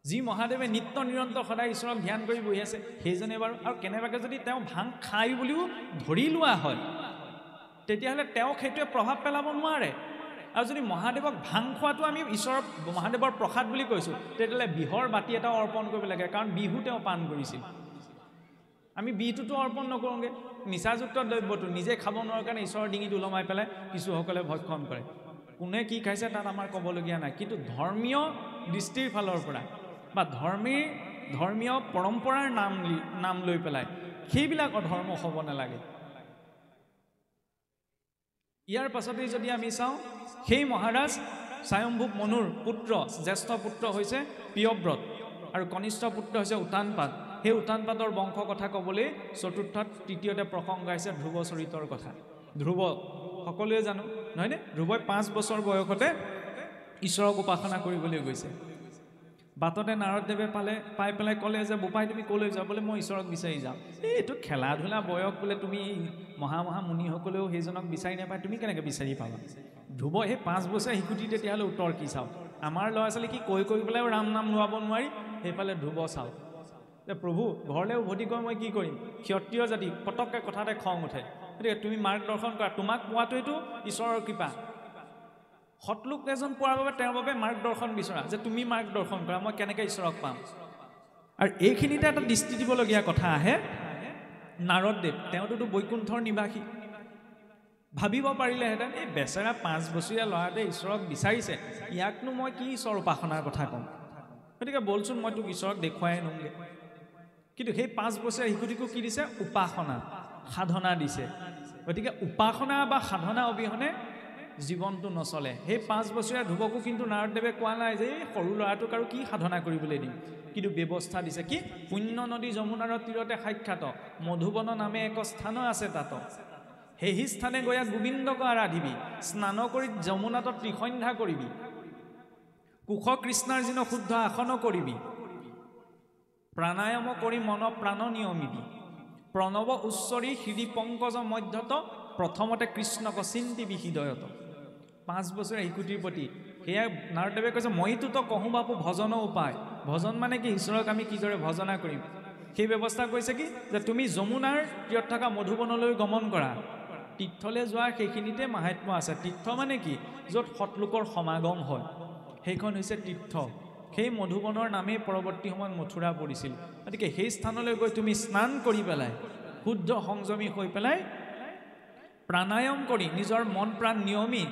যি মহাদেৱে নিত্য নিৰন্তৰ সদায় ঈশ্বৰক ধ্যান কৰি বহি আছে সেইজনে বাৰু আৰু কেনেবাকৈ যদি তেওঁ ভাং খাই বুলিও ধৰি লোৱা হয় তেতিয়াহ'লে তেওঁক সেইটোৱে প্ৰভাৱ পেলাব নোৱাৰে আৰু যদি মহাদেৱক ভাং খোৱাটো আমি ঈশ্বৰৰ মহাদেৱৰ প্ৰসাদ বুলি কৈছোঁ তেতিয়াহ'লে বিহৰ বাতি এটা অৰ্পণ কৰিব লাগে কাৰণ বিহু তেওঁ পান কৰিছিল আমি বিহুটোতো অৰ্পণ নকৰোঁগৈ নিচাযুক্ত দ্ৰব্যটো নিজে খাব নোৱাৰাৰ কাৰণে ঈশ্বৰৰ ডিঙিত ওলমাই পেলাই কিছুসকলে ভক্ষণ কৰে কোনে কি খাইছে তাত আমাৰ ক'বলগীয়া নাই কিন্তু ধৰ্মীয় দৃষ্টিৰ ফালৰ পৰা বা ধৰ্মীয় পৰম্পৰাৰ নাম লৈ পেলাই সেইবিলাক অধৰ্ম হ'ব নালাগে ইয়াৰ পাছতেই যদি আমি চাওঁ সেই মহাৰাজ স্বয়ম্ভূ মনুৰ পুত্ৰ জ্যেষ্ঠ পুত্ৰ হৈছে প্ৰিয়ব্ৰত আৰু কনিষ্ঠ পুত্ৰ হৈছে উত্তানপাদ সেই উত্তানপাদৰ বংশ কথা ক'বলৈ চতুৰ্থত তৃতীয়তে প্ৰসংগ আছে ধ্ৰুৱ চৰিতৰ কথা ধ্ৰুৱ সকলোৱে জানো নহয়নে ধ্ৰুৱই 5 বছৰ বয়সতে ঈশ্বৰক উপাসনা কৰিবলৈ গৈছে বাটতে নাৰদদেৱে পাই পেলাই ক'লে যে বোপাই তুমি ক'লৈ যোৱা বোলে মই ঈশ্বৰক বিচাৰি যাওঁ এইটো খেলা ধূলা বয়স বোলে তুমি মহা মুনিসকলেও সেইজনক বিচাৰি নাপায় তুমি কেনেকৈ বিচাৰি পাবা ধ্ৰুৱ সেই 5 বছৰ শিশুটি তেতিয়াহ'লে উত্তৰ কি চাওঁ আমাৰ ল'ৰা ছোৱালী কি কৈ পেলাইও ৰাম নাম লোৱাব নোৱাৰি সেইফালে ধ্ৰুৱ চাওঁ যে প্ৰভু ঘৰলৈ উভতি গৈ মই কি কৰিম ক্ষত্ৰিয় জাতি পটককৈ কথাতে খং উঠে গতিকে তুমি মাৰ্গদৰ্শন কৰা তোমাক পোৱাটোৱেতো ঈশ্বৰৰ কৃপা সৎলোক এজন পোৱাৰ বাবে তেওঁৰ বাবে মাৰ্গদৰ্শন বিচৰা যে তুমি মাৰ্গদৰ্শন কৰা মই কেনেকৈ ঈশ্বৰক পাম আৰু এইখিনিতে এটা দৃষ্টি দিবলগীয়া কথা আহে নাৰদদেৱ তেওঁতো বৈকুণ্ঠৰ নিবাসী ভাবিব পাৰিলেহেঁতেন এই বেচেৰা 5 বছৰীয়া ল'ৰাটোৱে ঈশ্বৰক বিচাৰিছে ইয়াকনো মই কি ঈশ্বৰ উপাসনাৰ কথা ক'ম গতিকে বলচোন মই তোক ঈশ্বৰক দেখুৱাই আনোগৈ কিন্তু সেই 5 বছৰীয়া শিশুটিকো কি দিছে উপাসনা সাধনা দিছে গতিকে উপাসনা বা সাধনা অবিহনে জীৱনটো নচলে সেই 5 বছৰীয়া ধ্ৰুৱকো কিন্তু নাৰদদেৱে কোৱা নাই যে সৰু ল'ৰাটোক আৰু কি সাধনা কৰিবলৈ দিম কিন্তু ব্যৱস্থা দিছে কি পুণ্য নদী যমুনাৰ তীৰতে সাক্ষাৎ মধুবন নামে এক স্থান আছে তাত সেই স্থানে গয়া গোবিন্দক আৰাধিবি স্নান কৰি যমুনাত ত্ৰিসন্ধ্যা কৰিবি কুশ কৃষ্ণাৰ যিন শুদ্ধ আসন কৰিবি প্ৰাণায়াম কৰি মন প্ৰাণ নিয়মিবি প্ৰণৱ উচ্চৰি হৃদি পংকজ মধ্যত প্ৰথমতে কৃষ্ণক চিন্তিবি হৃদয়ত 5 বছৰীয়া শিশুটিৰ প্ৰতি সেয়া নাৰদদেৱে কৈছে মইতো কহোঁ বাপু ভজন উপায় ভজন মানে কি ঈশ্বৰক আমি কিদৰে ভজনা কৰিম সেই ব্যৱস্থা কৰিছে কি যে তুমি যমুনাৰ তীৰত থকা মধুবনলৈ গমন কৰা তীৰ্থলৈ যোৱাৰ সেইখিনিতে মাহাত্ম্য আছে তীৰ্থ মানে কি য'ত সৎলোকৰ সমাগম হয় সেইখন হৈছে তীৰ্থ সেই মধুবনৰ নামেই পৰৱৰ্তী সময়ত মথুৰা পৰিছিল গতিকে সেই স্থানলৈ গৈ তুমি স্নান কৰি পেলাই শুদ্ধ সংযমী হৈ পেলাই প্ৰাণায়াম কৰি নিজৰ মন প্ৰাণ নিয়মি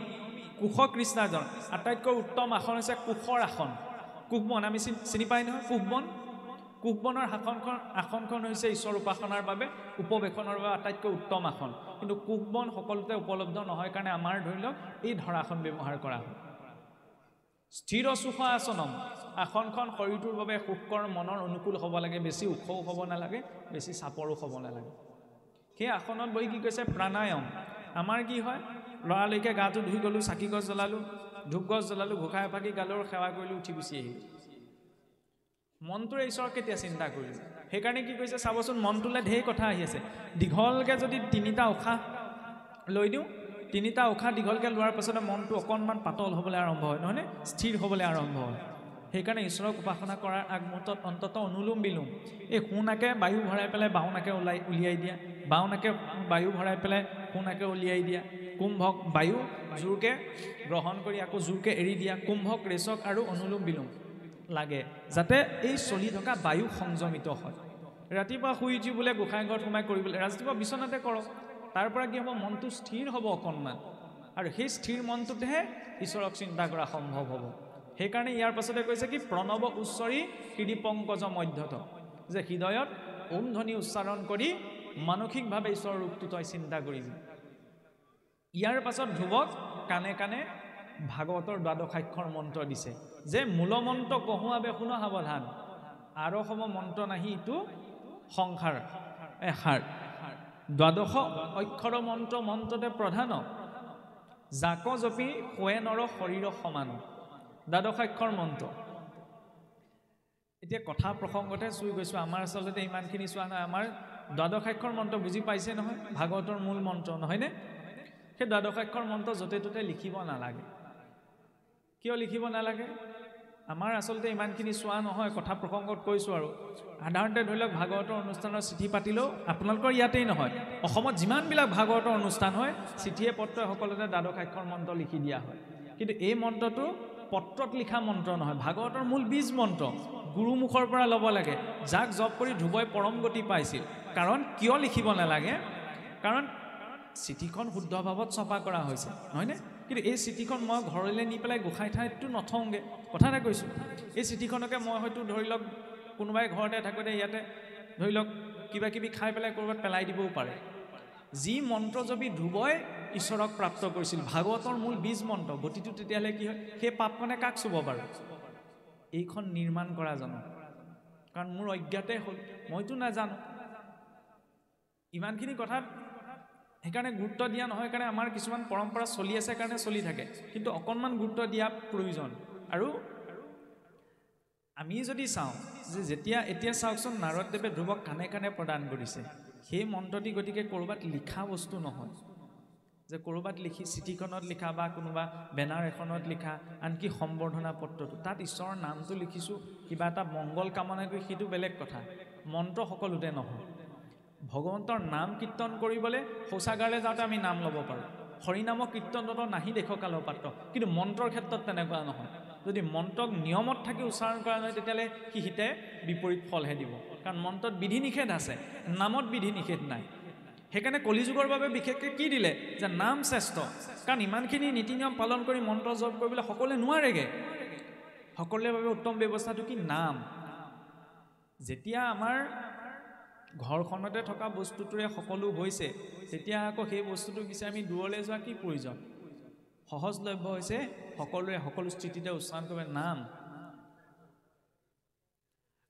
কুশ কৃষ্ণাজন আটাইতকৈ উত্তম আসন হৈছে কুশৰ আসন কুশবন আমি চিনি পাই নহয় কুশবনৰ আসনখন হৈছে ঈশ্বৰ উপাসনাৰ বাবে উপবেশনৰ বাবে আটাইতকৈ উত্তম আসন কিন্তু কুশবন সকলোতে উপলব্ধ নহয় কাৰণে আমাৰ ধৰি লওক এই ধৰাসন ব্যৱহাৰ কৰা হয় স্থিৰ সুখ আসনম আসনখন শৰীৰটোৰ বাবে সুখকৰ মনৰ অনুকূল হ'ব লাগে বেছি ওখও হ'ব নালাগে বেছি চাপৰো হ'ব নালাগে সেই আসনত বহি কি কৈছে প্ৰাণায়াম আমাৰ কি হয় লৰালৈকে গাটো ধুই গ'লো চাকি গছ জ্বলালো ধূপ গছ জ্বলালো ঘোষাই ফাকি গালৰ সেৱা কৰিলো উঠি গুচি আহিলো মনটোৰে ঈশ্বৰক কেতিয়া চিন্তা কৰিলো সেইকাৰণে কি কৈছে চাবচোন মনটোলৈ ঢেৰ কথা আহি আছে দীঘলকৈ যদি 3টা উশাহ লৈ দিওঁ 3টা উশাহ দীঘলকৈ লোৱাৰ পাছতে মনটো অকণমান পাতল হ'বলৈ আৰম্ভ হয় নহয়নে স্থিৰ হ'বলৈ আৰম্ভ হয় সেইকাৰণে ঈশ্বৰক উপাসনা কৰাৰ আগমুহূৰ্তত অন্ততঃ অনুলোম বিলোম এই সোঁনাকে বায়ু ভৰাই পেলাই বাওঁনাকে উলিয়াই দিয়া বাওঁনাকে বায়ু ভৰাই পেলাই সোঁনাকে উলিয়াই দিয়া কুম্ভক বায়ু জোৰকৈ গ্ৰহণ কৰি আকৌ জোৰকৈ এৰি দিয়া কুম্ভক ৰেচক আৰু অনুলোম বিলোম লাগে যাতে এই চলি থকা বায়ু সংযমিত হয় ৰাতিপুৱা শুই উঠি বোলে গোসাঁই ঘৰত সোমাই কৰিবলৈ ৰাতিপুৱা বিচনাতে কৰক তাৰ পৰা কি হ'ব মনটো স্থিৰ হ'ব অকণমান আৰু সেই স্থিৰ মনটোতেহে ঈশ্বৰক চিন্তা কৰা সম্ভৱ হ'ব সেইকাৰণে ইয়াৰ পাছতে কৈছে কি প্ৰণৱ উচ্চৰি হৃদি পংকজ মধ্যত যে হৃদয়ত ওম ধ্বনি উচ্চাৰণ কৰি মানসিকভাৱে ঈশ্বৰৰ ৰূপটো তই চিন্তা কৰিবি ইয়াৰ পাছত ধ্ৰুৱক কাণে কাণে ভাগৱতৰ দ্বাদশাক্ষৰ মন্ত্ৰ দিছে যে মূল মন্ত্ৰ কহুৱাবে শুন সাৱধান আৰু সম মন্ত্ৰ নাহি ইটো সংসাৰ এষাৰ দ্বাদশ অক্ষৰ মন্ত্ৰতে প্ৰধান জাক জপি শোৱে নৰ শৰীৰ সমান দ্বাদশাক্ষৰ মন্ত্ৰ এতিয়া কথা প্ৰসংগতে চুই গৈছোঁ আমাৰ আচলতে ইমানখিনি চোৱা নাই আমাৰ দ্বাদশাক্ষৰ মন্ত্ৰ বুজি পাইছে নহয় ভাগৱতৰ মূল মন্ত্ৰ নহয়নে সেই দ্বাদশাক্ষৰ মন্ত্ৰ য'তে ত'তে লিখিব নালাগে কিয় লিখিব নালাগে আমাৰ আচলতে ইমানখিনি চোৱা নহয়, কথা প্ৰসংগত কৈছোঁ আৰু সাধাৰণতে ধৰি লওক ভাগৱতৰ অনুষ্ঠানৰ চিঠি পাতিলেও আপোনালোকৰ ইয়াতেই নহয়, অসমত যিমানবিলাক ভাগৱতৰ অনুষ্ঠান হয় চিঠিয়ে পত্ৰই সকলোতে দ্বাদশাক্ষৰ মন্ত্ৰ লিখি দিয়া হয়। কিন্তু এই মন্ত্ৰটো পত্ৰত লিখা মন্ত্ৰ নহয়, ভাগৱতৰ মূল বীজ মন্ত্ৰ, গুৰুমুখৰ পৰা ল'ব লাগে, যাক জপ কৰি ধ্ৰুৱই পৰম গতি পাইছিল। কাৰণ কিয় লিখিব নালাগে? কাৰণ চিঠিখন শুদ্ধ ভাৱত ছপা কৰা হৈছে, নহয়নে? কিন্তু এই চিঠিখন মই ঘৰলৈ নি পেলাই গোসাঁই ঠাইতটো নথওঁগৈ, কথা এটা কৈছোঁ। এই চিঠিখনকে মই হয়তো ধৰি লওক কোনোবাই ঘৰতে থাকোঁতে ইয়াতে ধৰি লওক কিবা কিবি খাই পেলাই ক'ৰবাত পেলাই দিবও পাৰে। যি মন্ত্ৰ জপি ধ্ৰুৱই ঈশ্বৰক প্ৰাপ্ত কৰিছিল, ভাগৱতৰ মূল বীজ মন্ত্ৰ, গতিটো তেতিয়াহ'লে কি হয়? সেই পাপকণে কাক চুব বাৰু? এইখন নিৰ্মাণ কৰা জানো? কাৰণ মোৰ অজ্ঞাতে হ'ল, মইতো নাজানো ইমানখিনি কথাত, সেইকাৰণে গুৰুত্ব দিয়া নহয়। কাৰণে আমাৰ কিছুমান পৰম্পৰা চলি আছে কাৰণে চলি থাকে, কিন্তু অকণমান গুৰুত্ব দিয়া প্ৰয়োজন। আৰু আমি যদি চাওঁ যে যেতিয়া এতিয়া চাওকচোন নাৰদদেৱে ধ্ৰুৱক কাণে কাণে প্ৰদান কৰিছে, সেই মন্ত্ৰটি গতিকে ক'ৰবাত লিখা বস্তু নহয় যে ক'ৰবাত লিখি চিঠিখনত লিখা বা কোনোবা বেনাৰ এখনত লিখা, আনকি সম্বৰ্ধনা পত্ৰটো তাত ঈশ্বৰৰ নামটো লিখিছোঁ কিবা এটা মংগল কামনা কৰি, সেইটো বেলেগ কথা। মন্ত্ৰ সকলোতে নহয়। ভগৱন্তৰ নাম কীৰ্তন কৰিবলৈ শৌচাগাৰলৈ যাওঁতে আমি নাম ল'ব পাৰোঁ, হৰিনামৰ কীৰ্তনত নাহি দেখো কালৰ পাত্ৰ, কিন্তু মন্ত্ৰৰ ক্ষেত্ৰত তেনেকুৱা নহয়। যদি মন্ত্ৰক নিয়মত থাকি উচ্চাৰণ কৰা নহয় তেতিয়াহ'লে সি হিতে বিপৰীত ফলহে দিব, কাৰণ মন্ত্ৰত বিধি নিষেধ আছে, নামত বিধি নিষেধ নাই। সেইকাৰণে কলিযুগৰ বাবে বিশেষকৈ কি দিলে যে নাম শ্ৰেষ্ঠ, কাৰণ ইমানখিনি নীতি নিয়ম পালন কৰি মন্ত্ৰ জপ কৰিবলৈ সকলোৱে নোৱাৰেগৈ। সকলোৰে বাবে উত্তম ব্যৱস্থাটো কি? নাম। যেতিয়া আমাৰ ঘৰখনতে থকা বস্তুটোৰে সকলো হৈছে, তেতিয়া আকৌ সেই বস্তুটো বিচাৰি আমি দূৰলৈ যোৱা কি প্ৰয়োজন? সহজলভ্য হৈছে সকলোৰে সকলো স্থিতিতে উচ্চাৰণ কৰিব নাম।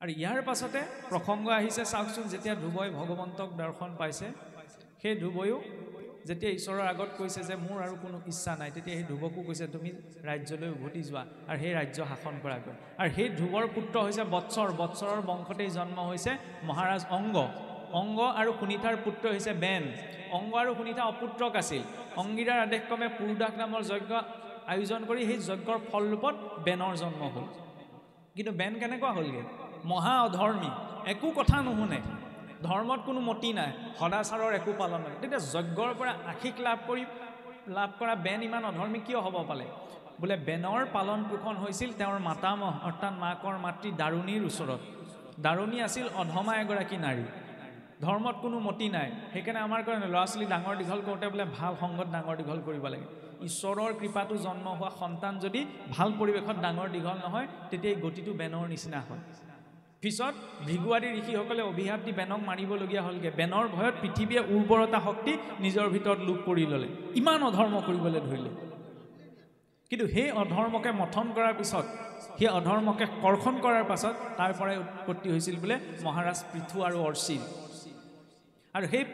আৰু ইয়াৰ পাছতে প্ৰসংগ আহিছে চাওকচোন, যেতিয়া ধ্ৰুৱই ভগৱন্তক দৰ্শন পাইছে, সেই ধ্ৰুৱয়ো যেতিয়া ঈশ্বৰৰ আগত কৈছে যে মোৰ আৰু কোনো ইচ্ছা নাই, তেতিয়া সেই ধ্ৰুৱকো কৈছে তুমি ৰাজ্যলৈ উভতি যোৱা আৰু সেই ৰাজ্য শাসন কৰাগৈ। আৰু সেই ধ্ৰুৱৰ পুত্ৰ হৈছে বৎসৰ, বৎসৰৰ বংশতেই জন্ম হৈছে মহাৰাজ অংগ, অংগ আৰু সুনীতাৰ পুত্ৰ হৈছে বেন। অংগ আৰু সুনীতা অপুত্ৰক আছিল। অংগীৰাৰ আদেশক্ৰমে পুৰুদাস নামৰ যজ্ঞ আয়োজন কৰি সেই যজ্ঞৰ ফলৰূপত বেনৰ জন্ম হ'ল। কিন্তু বেন কেনেকুৱা হ'লগৈ? মহা অধৰ্মী, একো কথা নুশুনে, ধৰ্মত কোনো মতি নাই, সদাচাৰৰ একো পালন নাই। তেতিয়া যজ্ঞৰ পৰা আশীষ লাভ কৰা বেন ইমান অধৰ্মী কিয় হ'ব পালে? বোলে বেনৰ পালন পোষণ হৈছিল তেওঁৰ মাতামহ অৰ্থাৎ মাকৰ মাতৃ দাৰুণীৰ ওচৰত। দাৰুণী আছিল অধমা এগৰাকী নাৰী, ধৰ্মত কোনো মতি নাই। সেইকাৰণে আমাৰ কাৰণে ল'ৰা ছোৱালী ডাঙৰ দীঘল কৰোঁতে বোলে ভাল সংগত ডাঙৰ দীঘল কৰিব লাগে। ঈশ্বৰৰ কৃপাটো জন্ম হোৱা সন্তান যদি ভাল পৰিৱেশত ডাঙৰ দীঘল নহয়, তেতিয়া এই গতিটো বেনৰ নিচিনা হয়। পিছত ভৃগুৱাদী ঋষিসকলে অভিশাপ দি বেনক মাৰিবলগীয়া হ'লগৈ। বেনৰ ভয়ত পৃথিৱীয়ে উৰ্বৰতা শক্তি নিজৰ ভিতৰত লোপ কৰি ল'লে, ইমান অধৰ্ম কৰিবলৈ ধৰিলে। কিন্তু সেই অধৰ্মকে মথন কৰাৰ পিছত, সেই অধৰ্মকে কৰ্ষণ কৰাৰ পাছত তাৰ পৰাই উৎপত্তি হৈছিল বোলে মহাৰাজ পৃথু আৰু অৰ্চিৰ। আৰু সেই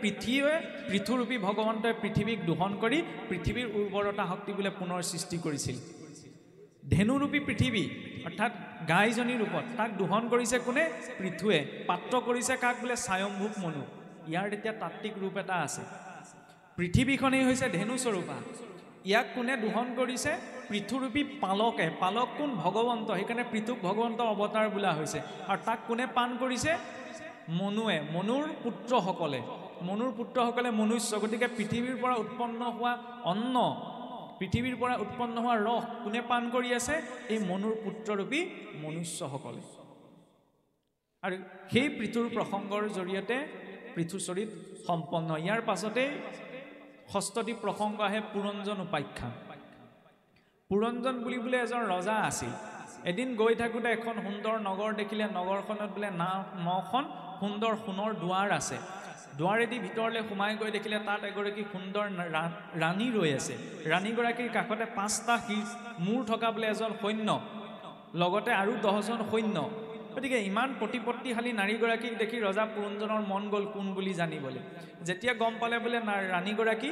পৃথুৰূপী ভগৱন্তই পৃথিৱীক দোহন কৰি পৃথিৱীৰ উৰ্বৰতা শক্তি বোলে পুনৰ সৃষ্টি কৰিছিল। ধেনুৰূপী পৃথিৱী অৰ্থাৎ গাইজনীৰ ৰূপত তাক দোহন কৰিছে কোনে? পৃথুৱে। পাত্ৰ কৰিছে কাক? বোলে স্বয়ম্ভুক মনু। ইয়াৰ এতিয়া তাত্ত্বিক ৰূপ এটা আছে। পৃথিৱীখনেই হৈছে ধেনু স্বৰূপা। ইয়াক কোনে দোহন কৰিছে? পৃথুৰূপী পালকে। পালক কোন? ভগৱন্ত। সেইকাৰণে পৃথুক ভগৱন্তৰ অৱতাৰ বোলা হৈছে। আৰু তাক কোনে পান কৰিছে? মনুৱে, মনুৰ পুত্ৰসকলে। মনুৰ পুত্ৰসকলে মনুষ্য। গতিকে পৃথিৱীৰ পৰা উৎপন্ন হোৱা অন্ন, পৃথিৱীৰ পৰা উৎপন্ন হোৱা ৰস কোনে পান কৰি আছে? এই মনুৰ পুত্ৰৰূপী মনুষ্যসকলে। আৰু সেই পৃথুৰ প্ৰসংগৰ জৰিয়তে পৃথুচৰিত সম্পন্ন। ইয়াৰ পাছতেই ষষ্ঠটি প্ৰসংগ আহে পুৰঞ্জন উপাখ্যান। পুৰঞ্জন বুলিবলৈ এজন ৰজা আছিল। এদিন গৈ থাকোঁতে এখন সুন্দৰ নগৰ দেখিলে। নগৰখনত বোলে 9খন সুন্দৰ সোণৰ দুৱাৰ আছে। দুৱাৰেদি ভিতৰলৈ সোমাই গৈ দেখিলে তাত এগৰাকী সুন্দৰ ৰাণী ৰৈ আছে। ৰাণীগৰাকীৰ কাষতে 5টা মূৰ থকা বোলে এজন সৈন্য, লগতে আৰু 10জন সৈন্য। গতিকে ইমান প্ৰতিপত্তিশালী নাৰীগৰাকীক দেখি ৰজা পুৰঞ্জনৰ মন গ'ল কোন বুলি জানিবলৈ। যেতিয়া গম পালে বোলে ৰাণীগৰাকী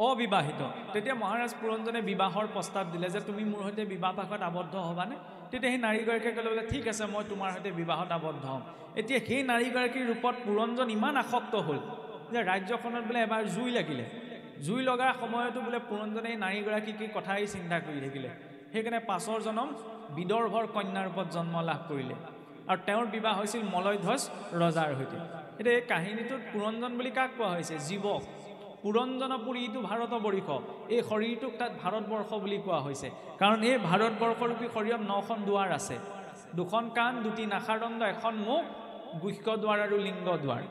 অবিবাহিত, তেতিয়া মহাৰাজ পুৰঞ্জনে বিবাহৰ প্ৰস্তাৱ দিলে যে তুমি মোৰ সৈতে বিবাহ পাশত আবদ্ধ হ'বানে? তেতিয়া সেই নাৰীগৰাকীয়ে ক'লে বোলে ঠিক আছে, মই তোমাৰ সৈতে বিবাহত আবদ্ধ হ'ম। এতিয়া সেই নাৰীগৰাকীৰ ৰূপত পুৰঞ্জন ইমান আসক্ত হ'ল যে ৰাজ্যখনত বোলে এবাৰ জুই লাগিলে। জুই লগাৰ সময়তো বোলে পুৰঞ্জনে এই নাৰীগৰাকীক কি কথাই চিন্তা কৰি থাকিলে সেইকাৰণে পাছৰ জনম বিদৰ্ভৰ কন্যাৰ ৰূপত জন্ম লাভ কৰিলে আৰু তেওঁৰ বিবাহ হৈছিল মলয়ধ্বজ ৰজাৰ সৈতে এতিয়া এই কাহিনীটোত পুৰঞ্জন বুলি কাক কোৱা হৈছে জীৱক পুৰঞ্জনপুৰীটো ভাৰতবৰ্ষ এই শৰীৰটোক তাত ভাৰতবৰ্ষ বুলি কোৱা হৈছে কাৰণ এই ভাৰতবৰ্ষৰূপী শৰীৰত 9খন দুৱাৰ আছে 2খন কাণ 2টি নাসাদণ্ড 1খন মুখ গুহ্য দুৱাৰ আৰু লিংগ দুৱাৰ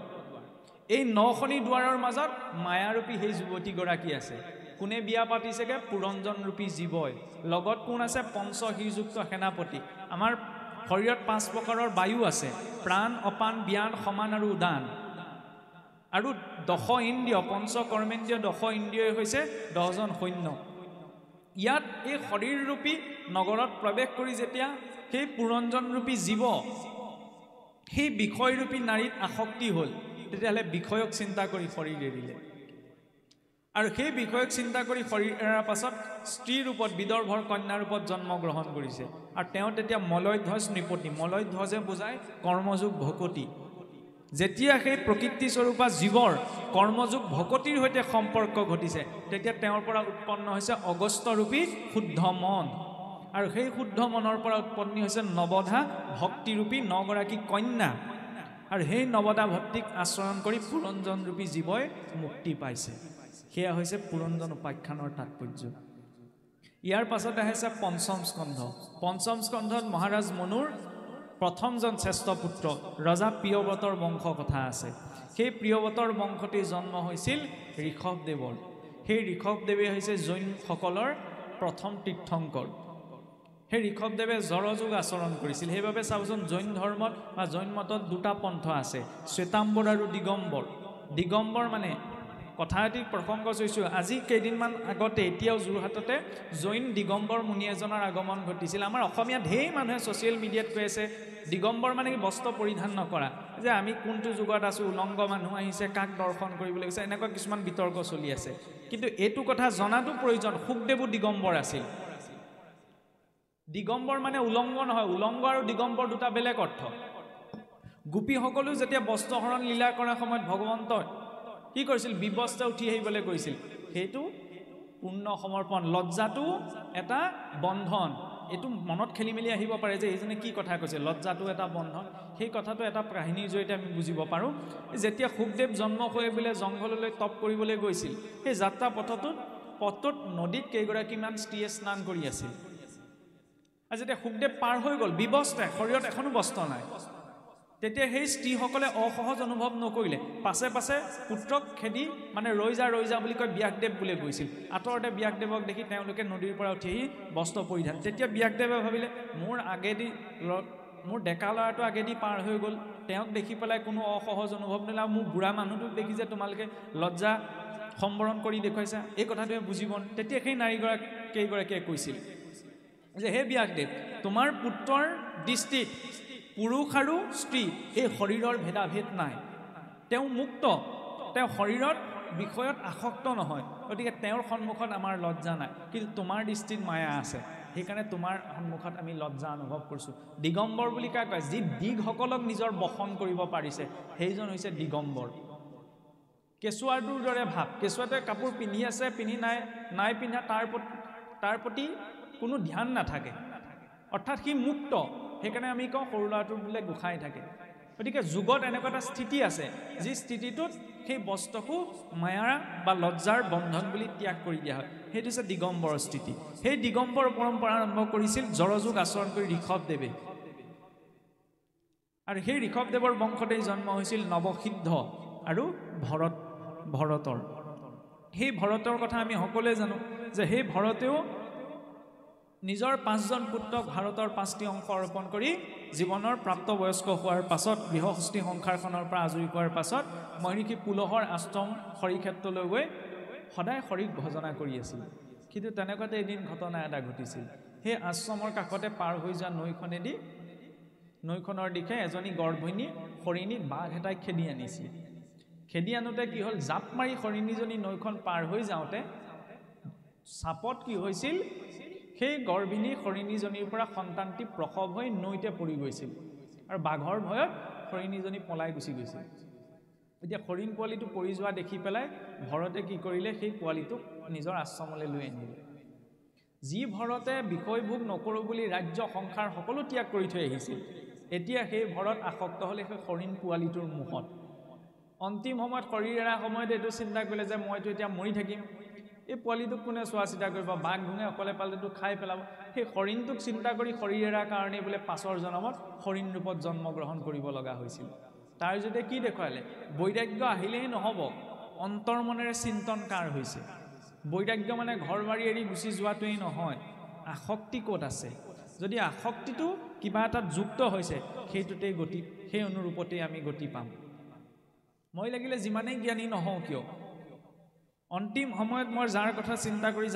এই 9খনি দুৱাৰৰ মাজত মায়াৰূপী সেই যুৱতীগৰাকী আছে কোনে বিয়া পাতিছেগে পুৰঞ্জনৰূপী জীৱই লগত কোন আছে পঞ্চশীৰযুক্ত সেনাপতি আমাৰ শৰীৰত 5 প্ৰকাৰৰ বায়ু আছে প্ৰাণ অপান ব্যান সমান আৰু উদান আৰু 10 ইন্দ্ৰিয় পঞ্চকৰ্মেন্দ্ৰিয় 10 ইন্দ্ৰিয় হৈছে 10জন সৈন্য ইয়াত এই শৰীৰৰূপী নগৰত প্ৰৱেশ কৰি যেতিয়া সেই পুৰঞ্জনৰূপী জীৱ সেই বিষয়ৰূপী নাৰীত আসক্তি হ'ল তেতিয়াহ'লে বিষয়ক চিন্তা কৰি শৰীৰ এৰিলে আৰু সেই বিষয়ক চিন্তা কৰি শৰীৰ এৰাৰ পাছত স্ত্ৰী ৰূপত বিদৰ্ভৰ কন্যা ৰূপত জন্ম গ্ৰহণ কৰিছে আৰু তেওঁ তেতিয়া মলয়ধ্বজ নৃপতি মলয়ধ্বজে বুজায় কৰ্মযোগ ভকতি যেতিয়া সেই প্ৰকৃতি স্বৰূপা জীৱৰ কৰ্মযোগ ভকতিৰ সৈতে সম্পৰ্ক ঘটিছে তেতিয়া তেওঁৰ পৰা উৎপন্ন হৈছে অগস্তৰূপী শুদ্ধ মন আৰু সেই শুদ্ধ মনৰ পৰা উৎপন্নী হৈছে নৱধা ভক্তিৰূপী 9গৰাকী কন্যা আৰু সেই নৱধা ভক্তিক আচৰণ কৰি পুৰঞ্জনৰূপী জীৱই মুক্তি পাইছে সেয়া হৈছে পুৰঞ্জন উপাখ্যানৰ তাৎপৰ্য ইয়াৰ পাছত আহিছে পঞ্চম স্কন্ধত মহাৰাজ মনুৰ প্ৰথমজন শ্ৰেষ্ঠ পুত্ৰ ৰজা প্ৰিয়ব্ৰতৰ বংশ কথা আছে সেই প্ৰিয়ব্ৰতৰ বংশতেই জন্ম হৈছিল ঋষভদেৱৰ সেই ঋষভদেৱে হৈছে জৈনসকলৰ প্ৰথম তীৰ্থংকৰ সেই ঋষভদেৱে জড়যোগ আচৰণ কৰিছিল সেইবাবে চাওকচোন জৈন ধৰ্মত বা জৈন মতত 2টা পন্থ আছে শ্বেতাম্বৰ আৰু দিগম্বৰ মানে কথা এটি প্ৰসংগ কৈছোঁ আজি কেইদিনমান আগতে এতিয়াও যোৰহাটতে জৈন দিগম্বৰ মুনি এজনৰ আগমন ঘটিছিল আমাৰ অসমীয়া ঢেৰ মানুহে ছ'চিয়েল মিডিয়াত কৈ আছে দিগম্বৰ মানে কি বস্ত্ৰ পৰিধান নকৰা যে আমি কোনটো যুগত আছোঁ উলংগ মানুহ আহিছে কাক দৰ্শন কৰিবলৈ গৈছে এনেকুৱা কিছুমান বিতৰ্ক চলি আছে কিন্তু এইটো কথা জনাটো প্ৰয়োজন শুকদেৱো দিগম্বৰ আছিল দিগম্বৰ মানে উলংগ নহয় উলংগ আৰু দিগম্বৰ 2টা বেলেগ অৰ্থ গোপীসকলেও যেতিয়া বস্ত্ৰহৰণ লীলা কৰাৰ সময়ত ভগৱন্তই কি কৰিছিল বিবস্ত্ৰ উঠি আহিবলৈ কৈছিল সেইটো পূৰ্ণ সমৰ্পণ লজ্জাটো এটা বন্ধন এইটো মনত খেলি মেলি আহিব পাৰে যে এইজনে কি কথা কৈছে লজ্জাটো এটা বন্ধন সেই কথাটো এটা কাহিনীৰ জৰিয়তে আমি বুজিব পাৰোঁ যেতিয়া শুকদেৱ জন্ম হৈ বোলে জংঘললৈ তপ কৰিবলৈ গৈছিল সেই যাত্ৰা পথটোত নদীত কেইগৰাকীমান স্ত্ৰীয়ে স্নান কৰি আছিল আৰু যেতিয়া শুকদেৱ পাৰ হৈ গ'ল বিবস্ত্ৰ শৰীৰত এখনো বস্ত্ৰ নাই তেতিয়া সেই স্ত্ৰীসকলে অসহজ অনুভৱ নকৰিলে পাছে পুত্ৰক খেদি মানে ৰৈ যা বুলি কৈ ব্যাসদেৱ বুলি কৈছিল আঁতৰতে ব্যাসদেৱক দেখি তেওঁলোকে নদীৰ পৰা উঠি আহি বস্ত্ৰ পৰিধান তেতিয়া ব্যাসদেৱে ভাবিলে মোৰ ডেকা ল'ৰাটো আগেদি পাৰ হৈ গ'ল তেওঁক দেখি পেলাই কোনো অসহজ অনুভৱ নলা মোৰ বুঢ়া মানুহটোক দেখি যে তোমালোকে লজ্জা সম্বৰণ কৰি দেখুৱাইছা এই কথাটোৱে বুজিব তেতিয়া সেই কেইগৰাকীয়ে কৈছিল যে হে ব্যাসদেৱ তোমাৰ পুত্ৰৰ দৃষ্টিত পুৰুষ আৰু স্ত্ৰী এই শৰীৰৰ ভেদাভেদ নাই তেওঁ মুক্ত তেওঁ শৰীৰত বিষয়ত আসক্ত নহয় গতিকে তেওঁৰ সন্মুখত আমাৰ লজ্জা নাই কিন্তু তোমাৰ দৃষ্টিত মায়া আছে সেইকাৰণে তোমাৰ সন্মুখত আমি লজ্জা অনুভৱ কৰিছোঁ দিগম্বৰ বুলি কাক কয় যি দিগসকলক নিজৰ বসন কৰিব পাৰিছে সেইজন হৈছে দিগম্বৰ কেঁচুৱাটোৰ দৰে ভাৱ কেঁচুৱাটোৱে কাপোৰ পিন্ধি আছে পিন্ধি নাই পিন্ধা তাৰ প্ৰতি কোনো ধ্যান নাথাকে অৰ্থাৎ সি মুক্ত সেইকাৰণে আমি কওঁ সৰু ল'ৰাটোৰ বোলে গোসাই থাকে গতিকে যুগত এনেকুৱা এটা স্থিতি আছে যি স্থিতিটোত সেই বস্তুকো মায়া বা লজ্জাৰ বন্ধন বুলি ত্যাগ কৰি দিয়া হয় সেইটো হৈছে দিগম্বৰ স্থিতি সেই দিগম্বৰ পৰম্পৰা আৰম্ভ কৰিছিল জড়যোগ আচৰণ কৰি ঋষভদেৱে আৰু সেই ঋষভদেৱৰ বংশতেই জন্ম হৈছিল নৱসিদ্ধ আৰু ভৰতৰ সেই ভৰতৰ কথা আমি সকলোৱে জানো যে সেই ভৰতেও নিজৰ 5জন পুত্ৰক ভাৰতৰ 5টি অংশ অৰ্পণ কৰি জীৱনৰ প্ৰাপ্তবয়স্ক হোৱাৰ পাছত গৃহস্থী সংসাৰখনৰ পৰা আজৰি হোৱাৰ পাছত মহৰ্ষি পুলহৰ আশ্ৰম হৰিক্ষেত্ৰলৈ গৈ সদায় হৰিক ভজনা কৰি আছিল কিন্তু তেনেকুৱাতে এদিন ঘটনা এটা ঘটিছিল সেই আশ্ৰমৰ কাষতে পাৰ হৈ যোৱা নৈখনৰ দিশে এজনী গৰ্ভিণী হৰিণীক বাঘ এটাই খেদি আনোতে কি হ'ল জাপ মাৰি হৰিণীজনী নৈখন পাৰ হৈ যাওঁতে চাপত কি হৈছিল সেই গৰ্ভিণী হৰিণীজনীৰ পৰা সন্তানটি প্ৰসৱ হৈ নৈতে পৰি গৈছিল আৰু বাঘৰ ভয়ত হৰিণীজনী পলাই গুচি গৈছিল এতিয়া হৰিণ পোৱালিটো পৰি যোৱা দেখি পেলাই ভৰতে কি কৰিলে সেই পোৱালিটোক নিজৰ আশ্ৰমলৈ লৈ আনিলে যি ভৰতে বিষয়ভোগ নকৰোঁ বুলি ৰাজ্য সংসাৰ সকলো ত্যাগ কৰি থৈ আহিছিল, এতিয়া সেই ভৰত আসক্ত হ'লে সেই হৰিণ পোৱালিটোৰ মুখত। অন্তিম সময়ত শৰীৰ এৰা সময়ত এইটো চিন্তা কৰিলে যে মইতো এতিয়া মৰি থাকিম, এই পোৱালিটোক কোনে চোৱা চিতা কৰিব, বাঘ ধুঙে অকলে পালেতো খাই পেলাব। সেই হৰিণটোক চিন্তা কৰি শৰীৰ এৰাৰ কাৰণে বোলে পাছৰ জনমত হৰিণ ৰূপত জন্মগ্ৰহণ কৰিব লগা হৈছিল। তাৰ যদি কি দেখুৱালে, বৈৰাগ্য আহিলেই নহ'ব, অন্তৰ মনেৰে চিন্তন কাৰ হৈছে। বৈৰাগ্য মানে ঘৰ বাৰী এৰি গুচি যোৱাটোৱেই নহয়, আসক্তি ক'ত আছে, যদি আসক্তিটো কিবা এটাত যুক্ত হৈছে সেইটোতেই গতি, সেই অনুৰূপতেই আমি গতি পাম। মই লাগিলে যিমানেই জ্ঞানী নহওঁ কিয়, অন্তিম সময়ত মই যাৰ কথা চিন্তা কৰি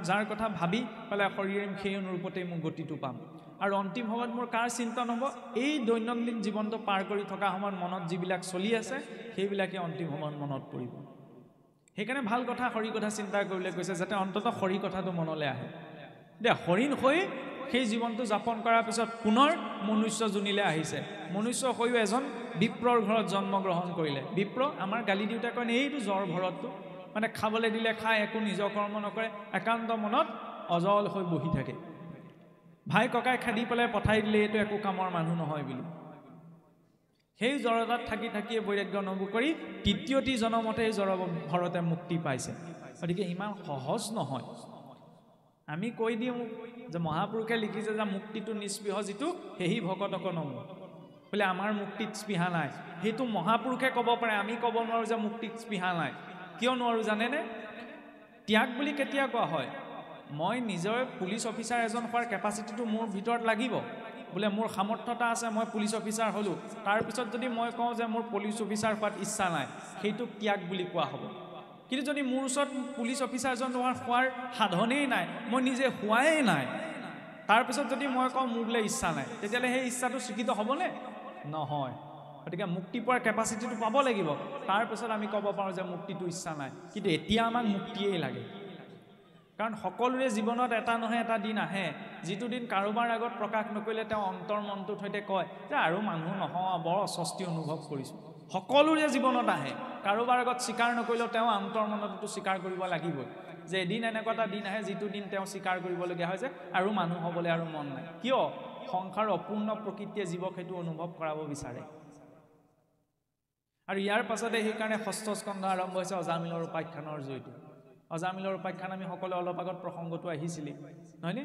যাৰ কথা ভাবি পেলাই শৰীৰ সেই অনুৰূপতেই মোৰ গতিটো পাম। আৰু অন্তিম সময়ত মোৰ কাৰ চিন্তন হ'ব, এই দৈনন্দিন জীৱনটো পাৰ কৰি থকা সময়ত মনত যিবিলাক চলি আছে সেইবিলাকে অন্তিম সময়ত মনত পৰিব। সেইকাৰণে ভাল কথা হৰি কথা চিন্তা কৰিবলৈ কৈছে, যাতে অন্ততঃ হৰি কথাটো মনলৈ আহে। দে হৰিণ হৈ সেই জীৱনটো যাপন কৰাৰ পিছত পুনৰ মনুষ্য জুনিলে আহিছে। মনুষ্য হৈও এজন বিপ্ৰৰ ঘৰত জন্মগ্ৰহণ কৰিলে। বিপ্ৰ আমাৰ গালি দিওঁতে কয় এইটো জ্বৰ ভৰতটো, মানে খাবলৈ দিলে খাই, একো নিজৰ কৰ্ম নকৰে, একান্ত মনত অজল হৈ বহি থাকে। ভাই ককাই খাদি পেলাই পঠাই দিলে এইটো একো কামৰ মানুহ নহয় বুলি। সেই জড়তাত থাকি থাকিয়ে বৈৰাগ্য নভু কৰি তৃতীয়টি জনমতে এই জড় ভৰতে মুক্তি পাইছে। গতিকে ইমান সহজ নহয়। আমি কৈ দিওঁ যে মহাপুৰুষে লিখিছে যে মুক্তিটো নিস্পৃহ যিটো সেহি ভকতক নমো, বোলে আমাৰ মুক্তিত স্পৃহা নাই। সেইটো মহাপুৰুষে ক'ব পাৰে, আমি ক'ব নোৱাৰোঁ যে মুক্তিত স্পৃহা নাই। কিয় নোৱাৰোঁ জানেনে? ত্যাগ বুলি কেতিয়া কোৱা হয়, মই নিজৰ পুলিচ অফিচাৰ এজন হোৱাৰ কেপাচিটিটো মোৰ ভিতৰত লাগিব। বোলে মোৰ সামৰ্থ্যতা আছে, মই পুলিচ অফিচাৰ হ'লোঁ, তাৰপিছত যদি মই কওঁ যে মোৰ পুলিচ অফিচাৰ হোৱাত ইচ্ছা নাই, সেইটোক ত্যাগ বুলি কোৱা হ'ব। কিন্তু যদি মোৰ ওচৰত পুলিচ অফিচাৰজন হোৱাৰ সাধনেই নাই, মই নিজে হোৱাই নাই, তাৰপিছত যদি মই কওঁ মোৰ বোলে ইচ্ছা নাই, তেতিয়াহ'লে সেই ইচ্ছাটো স্বীকৃত হ'বনে? নহয়। গতিকে মুক্তি পোৱাৰ কেপাচিটিটো পাব লাগিব, তাৰপিছত আমি ক'ব পাৰোঁ যে মুক্তিটো ইচ্ছা নাই। কিন্তু এতিয়া আমাক মুক্তিয়েই লাগে, কাৰণ সকলোৰে জীৱনত এটা নহয় এটা দিন আহে, যিটো দিন কাৰোবাৰ আগত প্ৰকাশ নকৰিলে তেওঁ অন্তৰ মনটোৰ সৈতে কয় যে আৰু মানুহ নহওঁ, বৰ অস্বস্তি অনুভৱ কৰিছোঁ। সকলোৰে জীৱনত আহে, কাৰোবাৰ আগত স্বীকাৰ নকৰিলেও তেওঁ অন্তৰ মনতো স্বীকাৰ কৰিব লাগিবই যে এদিন এনেকুৱা এটা দিন আহে যিটো দিন তেওঁ স্বীকাৰ কৰিবলগীয়া হয় যে আৰু মানুহ হ'বলৈ আৰু মন নাই। কিয়? সংসাৰ অপূৰ্ণ প্ৰকৃতিয়ে জীৱক সেইটো অনুভৱ কৰাব বিচাৰে। আৰু ইয়াৰ পাছতে সেইকাৰণে ষষ্ঠ স্কন্ধ আৰম্ভ হৈছে অজামিলৰ উপাখ্যানৰ জৰিয়তে। অজামিলৰ উপাখ্যান আমি সকলোৱে অলপ আগত প্ৰসংগটো আহিছিলি, নহয়নে?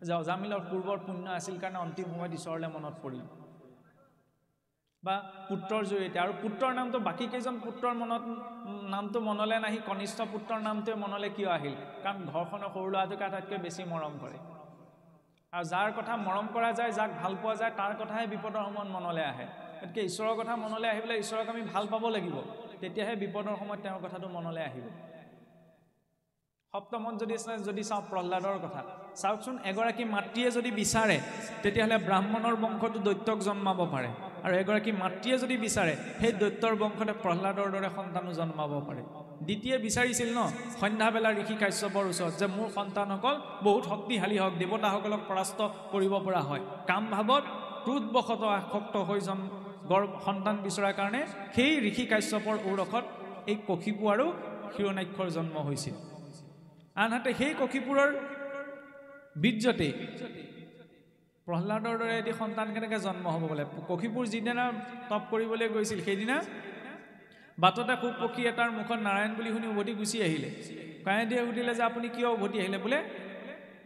যে অজামিলৰ পূৰ্বৰ পুণ্য আছিল কাৰণে অন্তিম সময়ত ঈশ্বৰলৈ মনত পৰিল, বা পুত্ৰৰ জৰিয়তে। আৰু পুত্ৰৰ নামটো বাকী কেইজন পুত্ৰৰ নামটো মনলৈ নাহি কনিষ্ঠ পুত্ৰৰ নামটোৱে মনলৈ কিয় আহিল? কাৰণ ঘৰখনৰ সৰু ল'ৰাটোকে আটাইতকৈ বেছি মৰম কৰে, আৰু যাৰ কথা মৰম কৰা যায়, যাক ভাল পোৱা যায়, তাৰ কথাহে বিপদৰ সময়ত মনলৈ আহে। গতিকে ঈশ্বৰৰ কথা মনলৈ আহিবলৈ ঈশ্বৰক আমি ভাল পাব লাগিব, তেতিয়াহে বিপদৰ সময়ত তেওঁৰ কথাটো মনলৈ আহিব। সপ্তমত যদি চাওঁ প্ৰহ্লাদৰ কথা, চাওকচোন, এগৰাকী মাতৃয়ে যদি বিচাৰে তেতিয়াহ'লে ব্ৰাহ্মণৰ বংশটো দৈত্যক জন্মাব পাৰে, আৰু এগৰাকী মাতৃয়ে যদি বিচাৰে সেই দৈত্যৰ বংশতে প্ৰহ্লাদৰ দৰে সন্তানো জন্মাব পাৰে। দ্বিতীয়ে বিচাৰিছিল ন সন্ধ্যাবেলা ঋষি কাশ্যপৰ ওচৰত যে মোৰ সন্তানসকল বহুত শক্তিশালী হওক, দেৱতাসকলক পৰাস্ত কৰিব পৰা হয়। কাম ভাৱত ক্ৰোধবশতঃ আসক্ত হৈ সন্তান বিচৰাৰ কাৰণে সেই ঋষি কাশ্যপৰ ঔৰসত এই কশিপু আৰু হিৰণ্যাক্ষৰ জন্ম হৈছিল। আনহাতে সেই কশিপুৰৰ বীৰ্যতে প্ৰহ্লাদৰ দৰে এটি সন্তান কেনেকৈ জন্ম হ'ব বোলে? কশিপুৰ যিদিনা তপ কৰিবলৈ গৈছিল সেইদিনা বাটতে খুব পক্ষী এটাৰ মুখত নাৰায়ণ বুলি শুনি উভতি গুচি আহিলে। কাঁইদিয়ে সুধিলে যে আপুনি কিয় উভতি আহিলে? বোলে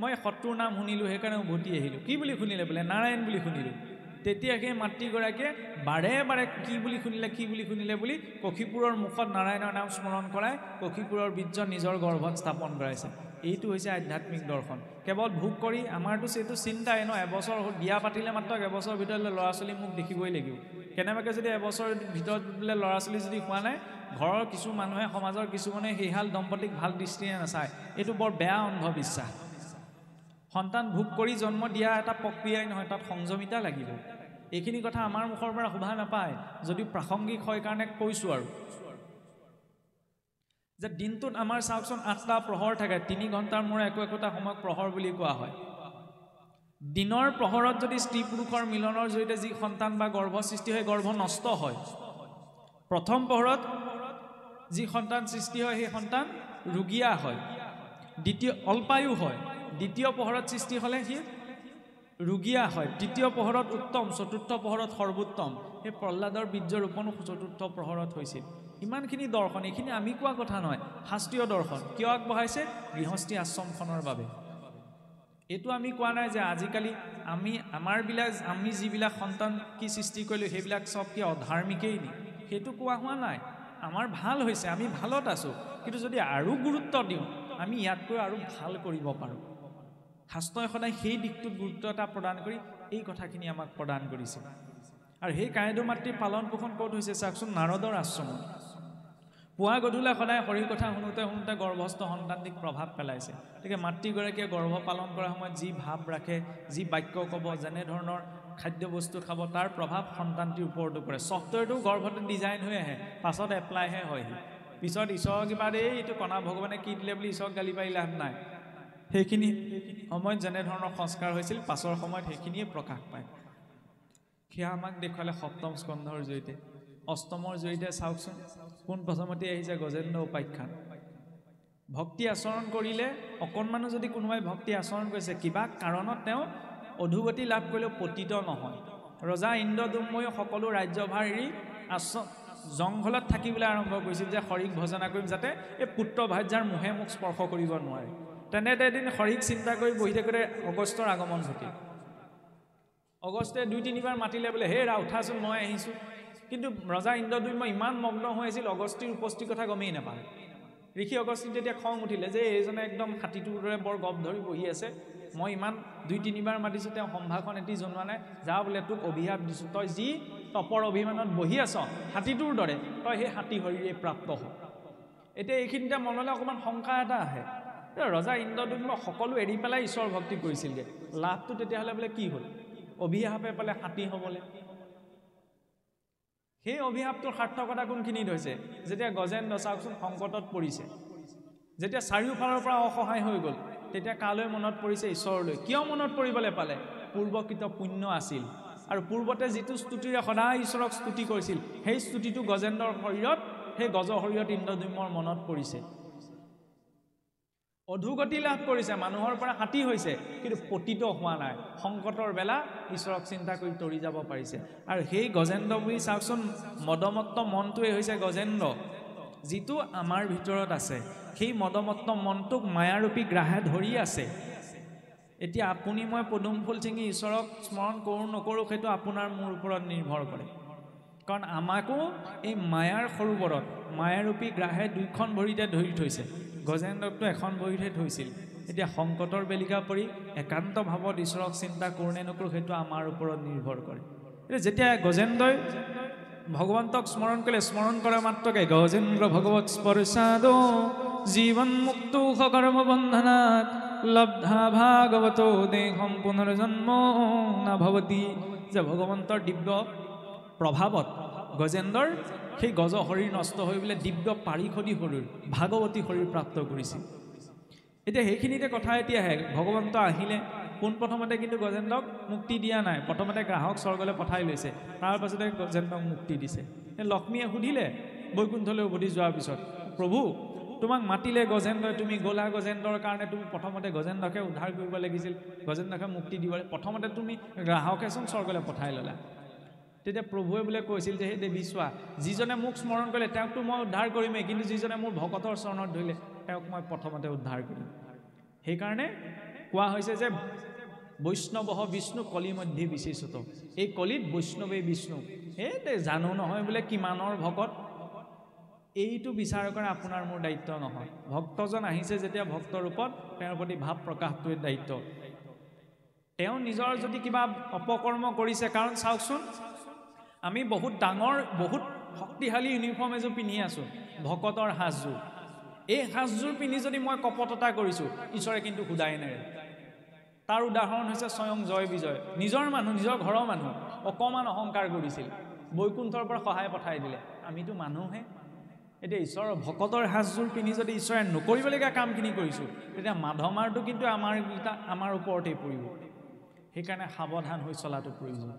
মই শত্ৰুৰ নাম শুনিলোঁ সেইকাৰণে উভতি আহিলোঁ। কি বুলি শুনিলে? বোলে নাৰায়ণ বুলি শুনিলোঁ। তেতিয়া সেই মাতৃগৰাকীয়ে বাৰে বাৰে কি বুলি শুনিলে বুলি কশিপুৰৰ মুখত নাৰায়ণৰ নাম স্মৰণ কৰাই কশিপুৰৰ বীৰ্য নিজৰ গৰ্ভত স্থাপন কৰাইছে। এইটো হৈছে আধ্যাত্মিক দৰ্শন। কেৱল ভোগ কৰি আমাৰতো সেইটো চিন্তাই ন, এবছৰ বিয়া পাতিলে মাত্ৰ এবছৰৰ ভিতৰত ল'ৰা ছোৱালী মোক দেখিবই লাগিব। কেনেবাকৈ যদি এবছৰৰ ভিতৰত বোলে ল'ৰা ছোৱালী যদি হোৱা নাই, ঘৰৰ কিছু মানুহে, সমাজৰ কিছুমানে সেইহাল দম্পতীক ভাল দৃষ্টিৰে নাচায়। এইটো বৰ বেয়া অন্ধবিশ্বাস। সন্তান ভোগ কৰি জন্ম দিয়া এটা প্ৰক্ৰিয়াই নহয়, তাত সংযমিতা লাগিব। এইখিনি কথা আমাৰ মুখৰ পৰা শোভা নাপায়, যদিও প্ৰাসংগিক হয় কাৰণে কৈছোঁ। আৰু যে দিনটোত আমাৰ চাওকচোন 8টা প্ৰহৰ থাকে, 3 ঘণ্টাৰ মূৰে একোটা সময়ক প্ৰহৰ বুলি কোৱা হয়। দিনৰ প্ৰহৰত যদি স্ত্ৰী পুৰুষৰ মিলনৰ জৰিয়তে যি সন্তান বা গৰ্ভ সৃষ্টি হয়, গৰ্ভ নষ্ট হয়। প্ৰথম প্ৰহৰত যি সন্তান সৃষ্টি হয় সেই সন্তান ৰোগীয়া হয়, দ্বিতীয় অল্পায়ু হয়, দ্বিতীয় পোহৰত সৃষ্টি হ'লে সি ৰুগীয়া হয়, তৃতীয় পোহৰত উত্তম, চতুৰ্থ পোহৰত সৰ্বোত্তম। সেই প্ৰহ্লাদৰ বীৰ্য ৰোপণ চতুৰ্থ পোহৰত হৈছিল। ইমানখিনি দৰ্শন, এইখিনি আমি কোৱা কথা নহয়, শাস্ত্ৰীয় দৰ্শন। কিয় আগবঢ়াইছে? গৃহস্থী আশ্ৰমখনৰ বাবে। এইটো আমি কোৱা নাই যে আজিকালি আমি যিবিলাক সন্তান কি সৃষ্টি কৰিলোঁ সেইবিলাক চব কি অধাৰ্মিকেই নি, সেইটো কোৱা হোৱা নাই। আমাৰ ভাল হৈছে, আমি ভালত আছোঁ, কিন্তু যদি আৰু গুৰুত্ব দিওঁ আমি ইয়াতকৈ আৰু ভাল কৰিব পাৰোঁ। শাস্ত্ৰই সদায় সেই দিশটোত গুৰুত্ব এটা প্ৰদান কৰি এই কথাখিনি আমাক প্ৰদান কৰিছে। আৰু সেই কায়দু মাতৃৰ পালন পোষণ ক'ত হৈছে চাওকচোন, নাৰদৰ আশ্ৰমত। পুৱা গধূলা সদায় হৰিৰ কথা শুনোতে শুনোতে গৰ্ভস্থ সন্তানটিক প্ৰভাৱ পেলাইছে। গতিকে মাতৃগৰাকীয়ে গৰ্ভ পালন কৰাৰ সময়ত যি ভাৱ ৰাখে, যি বাক্য ক'ব, যেনেধৰণৰ খাদ্যবস্তু খাব, তাৰ প্ৰভাৱ সন্তানটিৰ ওপৰতো পৰে। ছফ্টৱেৰটো গৰ্ভতে ডিজাইন হৈ আহে, পাছত এপ্লাইহে হয়হি। পিছত ঈশ্বৰৰ কিবা এইটো কণা ভগৱানে কি দিলে বুলি ঈশ্বৰক গালি পাৰি লাভ নাই। সেইখিনি সময়ত যেনেধৰণৰ সংস্কাৰ হৈছিল পাছৰ সময়ত সেইখিনিয়ে প্ৰকাশ পায়। সেয়া আমাক দেখুৱালে সপ্তম স্কন্ধৰ জৰিয়তে। অষ্টমৰ জৰিয়তে চাওকচোন, পোনপ্ৰথমতে আহিছে গজেন্দ্ৰ উপাখ্যান। ভক্তি আচৰণ কৰিলে, অকণমানো যদি কোনোবাই ভক্তি আচৰণ কৰিছে, কিবা কাৰণত তেওঁ অধোগতি লাভ কৰিলেও পতিত নহয়। ৰজা ইন্দ্ৰদুম্নই সকলো ৰাজ্যভাৰ এৰি জংঘলত থাকিবলৈ আৰম্ভ কৰিছিল যে হৰিক ভজনা কৰিম, যাতে এই পুত্ৰ ভাৰ্যাৰ মোহে মোক স্পৰ্শ কৰিব নোৱাৰে। তেনেতে এদিন হৰিক চিন্তা কৰি বহি থাকোঁতে অগস্ত্যৰ আগমন ঘটিল। অগস্ত্যই ২-৩বাৰ মাতিলে বোলে, হে ৰা উঠাচোন, মই আহিছোঁ। কিন্তু ৰজা ইন্দ্ৰদুম্ন ইমান মগ্ন হৈ আছিল, অগস্ত্যৰ উপস্থিতিৰ কথা গমেই নাপালে। ঋষি অগস্ত্যৰ তেতিয়া খং উঠিলে যে এইজনে একদম হাতীটোৰ দৰে বৰ গপ ধৰি বহি আছে, মই ইমান ২-৩বাৰ মাতিছোঁ, তেওঁ সম্ভাষণ এটি জনোৱা নাই। যা বোলে, তোক অভিশাপ দিছোঁ, তই যি তপৰ অভিমানত বহি আছ হাতীটোৰ দৰে, তই সেই হাতী হৰিৰে প্ৰাপ্ত হ। এতিয়া এইখিনিতে মনলৈ অকণমান শংকা এটা আহে, ৰজা ইন্দ্ৰদুম্ন সকলো এৰি পেলাই ঈশ্বৰ ভক্তি কৰিছিলগৈ, লাভটো তেতিয়াহ'লে বোলে কি হ'ল? অভিশাপে পালে হাতী হ'বলৈ। সেই অভিশাপটোৰ সাৰ্থকতা কোনখিনিত হৈছে? যেতিয়া গজেন্দ্ৰ চাওকচোন সংকটত পৰিছে, যেতিয়া চাৰিওফালৰ পৰা অসহায় হৈ গ'ল, তেতিয়া কালৈ মনত পৰিছে? ঈশ্বৰলৈ। কিয় মনত পৰিবলৈ পালে? পূৰ্বকৃত পুণ্য আছিল, আৰু পূৰ্বতে যিটো স্তুতিৰে সদায় ঈশ্বৰক স্তুতি কৰিছিল, সেই স্তুতিটো গজেন্দ্ৰৰ শৰীৰত, সেই গজ শৰীৰত ইন্দ্ৰদুম্নৰ মনত পৰিছে। অধোগতি লাভ কৰিছে, মানুহৰ পৰা হাতী হৈছে, কিন্তু পতিত হোৱা নাই। সংকটৰ বেলা ঈশ্বৰক চিন্তা কৰি তৰি যাব পাৰিছে। আৰু সেই গজেন্দ্ৰ বুলি চাওকচোন, মদমত্ত মনটোৱে হৈছে গজেন্দ্ৰ, যিটো আমাৰ ভিতৰত আছে। সেই মদমত্ত মনটোক মায়াৰূপী গ্ৰাহে ধৰি আছে। এতিয়া আপুনি মই পদুম ফুল ছিঙি ঈশ্বৰক স্মৰণ কৰোঁ নকৰোঁ, সেইটো আপোনাৰ মোৰ ওপৰত নিৰ্ভৰ কৰে। কাৰণ আমাকো এই মায়াৰ সৰোবৰত মায়াৰূপী গ্ৰাহে দুইখন ভৰিতে ধৰি থৈছে, গজেন্দ্ৰকটো এখন ভৰিতহে থৈছিল। এতিয়া সংকটৰ বেলিকা পৰি একান্ত ভাৱত ঈশ্বৰক চিন্তা কৰোঁ নে নকৰোঁ, সেইটো আমাৰ ওপৰত নিৰ্ভৰ কৰে। এতিয়া যেতিয়া গজেন্দ্ৰই ভগৱন্তক স্মৰণ কৰিলে, স্মৰণ কৰা মাত্ৰকে গজেন্দ্ৰ ভগৱত স্পৰ্শাদ জীৱন মুক্তো কৰ্ম বন্ধনাত লব্ধা ভাগৱত দেহম পুনৰ্জন্ম নাভৱতি। যে ভগৱন্তৰ দিব্য প্ৰভাৱত গজেন্দ্ৰৰ সেই গজ শৰীৰ নষ্ট হৈ বোলে দিব্য পাৰিষদী শৰীৰ, ভাগৱতী শৰীৰ প্ৰাপ্ত কৰিছিল। এতিয়া সেইখিনিতে কথা এতিয়া আহে, ভগৱন্ত আহিলে পোনপ্ৰথমতে কিন্তু গজেন্দ্ৰক মুক্তি দিয়া নাই। প্ৰথমতে গ্ৰাহক স্বৰ্গলৈ পঠাই লৈছে, তাৰপাছতে গজেন্দ্ৰক মুক্তি দিছে। লক্ষ্মীয়ে সুধিলে বৈকুণ্ঠলৈ উভতি যোৱাৰ পিছত, প্ৰভু তোমাক মাতিলে গজেন্দ্ৰই, তুমি গ'লা গজেন্দ্ৰৰ কাৰণে, তুমি প্ৰথমতে গজেন্দ্ৰকে উদ্ধাৰ কৰিব লাগিছিল, গজেন্দ্ৰকে মুক্তি দিব, প্ৰথমতে তুমি গ্ৰাহকেচোন স্বৰ্গলৈ পঠাই ল'লা। তেতিয়া প্ৰভুৱে বোলে কৈছিল যে, সেই দেৱী চোৱা, যিজনে মোক স্মৰণ কৰিলে তেওঁকতো মই উদ্ধাৰ কৰিমেই, কিন্তু যিজনে মোৰ ভকতৰ চৰণত ধৰিলে তেওঁক মই প্ৰথমতে উদ্ধাৰ কৰিম। সেইকাৰণে কোৱা হৈছে যে বৈষ্ণৱ বিষ্ণু কলি মধ্যে বিশেষত, এই কলিত বৈষ্ণৱেই বিষ্ণু। এই জানো নহয় বোলে কিমানৰ ভকত, এইটো বিচাৰ কৰা আপোনাৰ মোৰ দায়িত্ব নহয়। ভক্তজন আহিছে যেতিয়া ভক্ত ৰূপত, তেওঁৰ প্ৰতি ভাৱ প্ৰকাশটোৱে দায়িত্ব। তেওঁ নিজৰ যদি কিবা অপকৰ্ম কৰিছে, কাৰণ চাওকচোন আমি বহুত ডাঙৰ বহুত শক্তিশালী ইউনিফৰ্ম এযোৰ পিন্ধি আছোঁ, ভকতৰ সাজযোৰ। এই সাজযোৰ পিন্ধি যদি মই কপটতা কৰিছোঁ, ঈশ্বৰে কিন্তু সোধাই নেৰে। তাৰ উদাহৰণ হৈছে স্বয়ং জয় বিজয়, নিজৰ মানুহ, নিজৰ ঘৰৰ মানুহ অকণমান অহংকাৰ কৰিছিল, বৈকুণ্ঠৰ পৰা সহায় পঠাই দিলে। আমিতো মানুহহে। এতিয়া ঈশ্বৰৰ ভকতৰ সাজযোৰ পিন্ধি যদি ঈশ্বৰে নকৰিবলগীয়া কামখিনি কৰিছোঁ, তেতিয়া মাধমাৰটো কিন্তু আমাৰ ওপৰতেই পৰিব। সেইকাৰণে সাৱধান হৈ চলাটো প্ৰয়োজন।